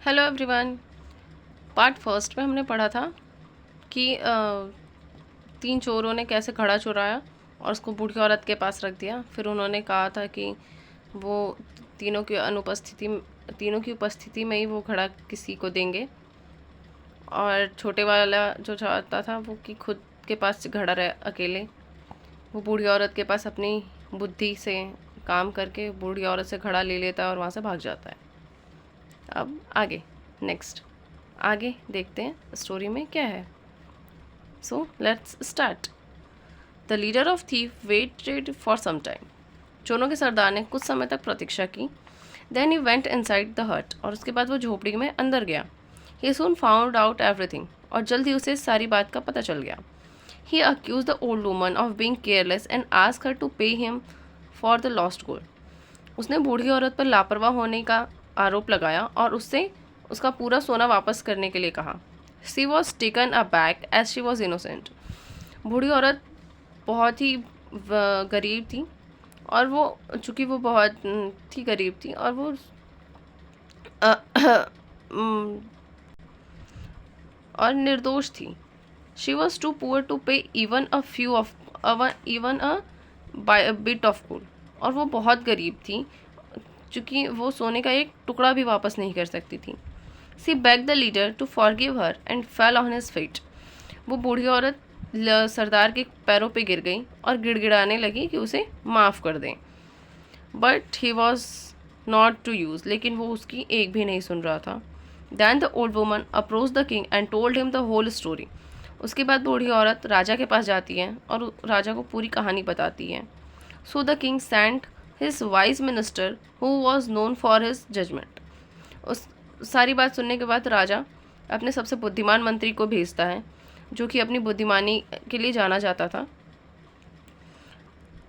Hello everyone. Part first में हमने पढ़ा था कि तीन चोरों ने कैसे घड़ा चुराया और उसको बूढ़ी औरत के पास रख दिया। फिर उन्होंने कहा था कि वो तीनों की उपस्थिति में ही वो घड़ा किसी को देंगे, और छोटे वाला जो चाहता था वो कि खुद के पास घड़ा रहे अकेले, वो बूढ़ी औरत के पास अपनी बुद्धि से काम करके बूढ़ी औरत से घड़ा ले लेता है और वहाँ से भाग जाता है। अब आगे नेक्स्ट आगे देखते हैं स्टोरी में क्या है। So let's start. The leader of thief waited for some time. चोरों के सरदार ने कुछ समय तक प्रतीक्षा की। Then he went inside the hut. और उसके बाद वो झोपड़ी में अंदर गया। He soon found out everything. और जल्द ही उसे सारी बात का पता चल गया। He accuse the old woman of being careless and ask her to pay him for the lost gold. उसने बूढ़ी औरत पर लापरवाह होने का आरोप लगाया और उससे उसका पूरा सोना वापस करने के लिए कहा। She was taken aback as she was innocent. बूढ़ी औरत बहुत ही गरीब थी, और वो चूँकि वो बहुत थी गरीब थी और वो और निर्दोष थी। She was too poor to pay even a bit of gold. और वो बहुत गरीब थी, चूँकि वो सोने का एक टुकड़ा भी वापस नहीं कर सकती थी। She begged the leader to forgive her and fell on his feet. वो बूढ़ी औरत सरदार के पैरों पे गिर गई और गिड़गिड़ाने लगी कि उसे माफ़ कर दें। But he was not to use. लेकिन वो उसकी एक भी नहीं सुन रहा था। Then the old woman approach the king and told him the whole story. उसके बाद बूढ़ी औरत राजा के पास जाती है और राजा को पूरी कहानी बताती है। So the king sent his wise minister who was known for his judgement. उस सारी बात सुनने के बाद राजा अपने सबसे बुद्धिमान मंत्री को भेजता है, जो कि अपनी बुद्धिमानी के लिए जाना जाता था।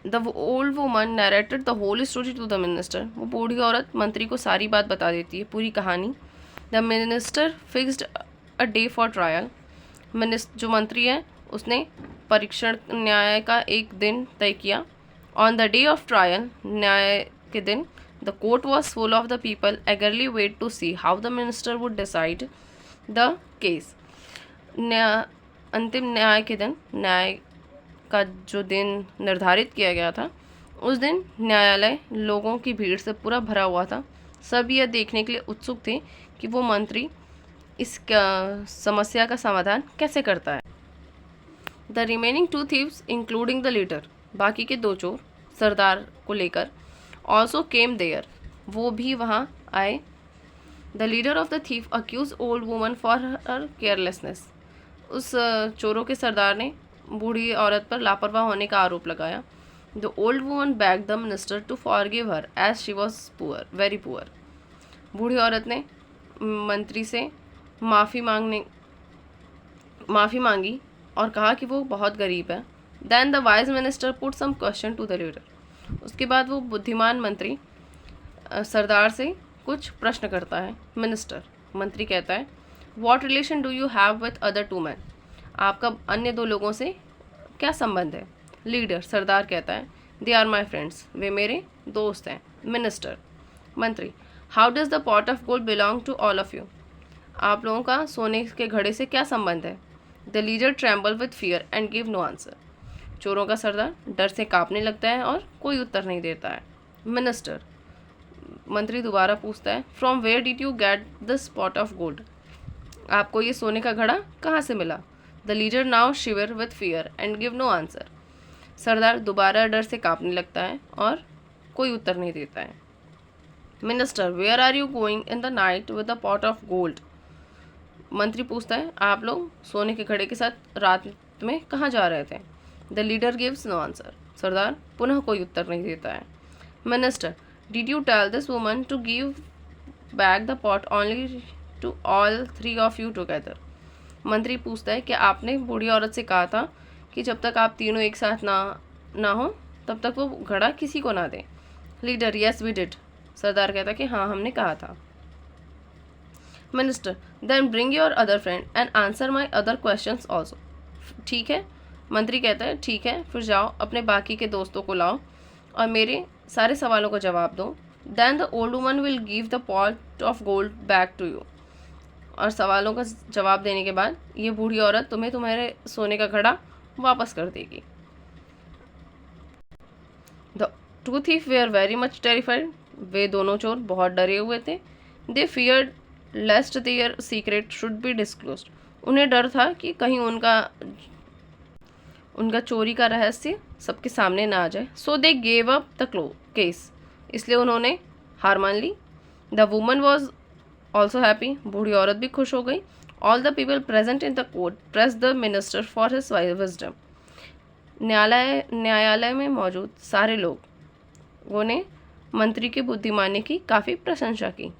The old woman narrated the whole story to the minister. वो बूढ़ी औरत मंत्री को सारी बात बता देती है, पूरी कहानी। The minister fixed a day for trial. जो मंत्री है उसने परीक्षण न्याय का एक दिन तय किया। On the day of trial, न्याय के दिन, the court was full of the people eagerly wait to see how the minister would decide the case. अंतिम न्याय के दिन, न्याय का जो दिन निर्धारित किया गया था, उस दिन न्यायालय लोगों की भीड़ से पूरा भरा हुआ था। सब यह देखने के लिए उत्सुक थे कि वो मंत्री इस समस्या का समाधान कैसे करता है। The remaining to thieves including the leader, बाकी के दो चोर सरदार को लेकर, ऑल्सो केम देयर, वो भी वहाँ आए। The leader of the thief accuse old woman for her carelessness. उस चोरों के सरदार ने बूढ़ी औरत पर लापरवाह होने का आरोप लगाया। The old woman begged the minister to forgive her as she was poor, very poor. बूढ़ी औरत ने मंत्री से माफ़ी मांगी और कहा कि वो बहुत गरीब है। Then the wise minister put some question to the leader. उसके बाद वो बुद्धिमान मंत्री सरदार से कुछ प्रश्न करता है। मंत्री कहता है, what relation do you have with other two man. आपका अन्य दो लोगों से क्या संबंध है। लीडर सरदार कहता है, दे आर माई फ्रेंड्स, वे मेरे दोस्त हैं। मंत्री, how does the pot of gold belong to all of you. आप लोगों का सोने के घड़े से क्या संबंध है। The leader tremble with fear and give no answer. चोरों का सरदार डर से कांपने लगता है और कोई उत्तर नहीं देता है। मंत्री दोबारा पूछता है, from where did you get this pot of gold. आपको ये सोने का घड़ा कहाँ से मिला। The leader now shiver with fear and give no answer. सरदार दोबारा डर से कांपने लगता है और कोई उत्तर नहीं देता है। Minister, where are you going in the night with the pot of gold. मंत्री पूछता है, आप लोग सोने के घड़े के साथ रात में कहाँ जा रहे थे। The leader gives no answer. सरदार पुनः कोई उत्तर नहीं देता है। Minister, did you tell this woman to give back the pot only to all three of you together. मंत्री पूछता है कि आपने बूढ़ी औरत से कहा था कि जब तक आप तीनों एक साथ ना हो तब तक वो घड़ा किसी को ना दें। Leader, yes we did. सरदार कहता कि हाँ, हमने कहा था। Minister, then bring your other friend and answer my other questions also. ठीक है। मंत्री कहता है, ठीक है, फिर जाओ अपने बाकी के दोस्तों को लाओ और मेरे सारे सवालों का जवाब दो। Then the old woman will give the pot of gold back to you. और सवालों का जवाब देने के बाद ये बूढ़ी औरत तुम्हें तुम्हारे सोने का घड़ा वापस कर देगी। The two thief were very much terrified. वे दोनों चोर बहुत डरे हुए थे। They feared lest their secret should be disclosed. उन्हें डर था कि कहीं उनका चोरी का रहस्य सबके सामने ना आ जाए। So they gave up the case. इसलिए उन्होंने हार मान ली। The woman was also happy. बूढ़ी औरत भी खुश हो गई। All the people present in the court praise the minister for his wisdom. न्यायालय में मौजूद सारे लोगों ने मंत्री की बुद्धिमानी की काफ़ी प्रशंसा की।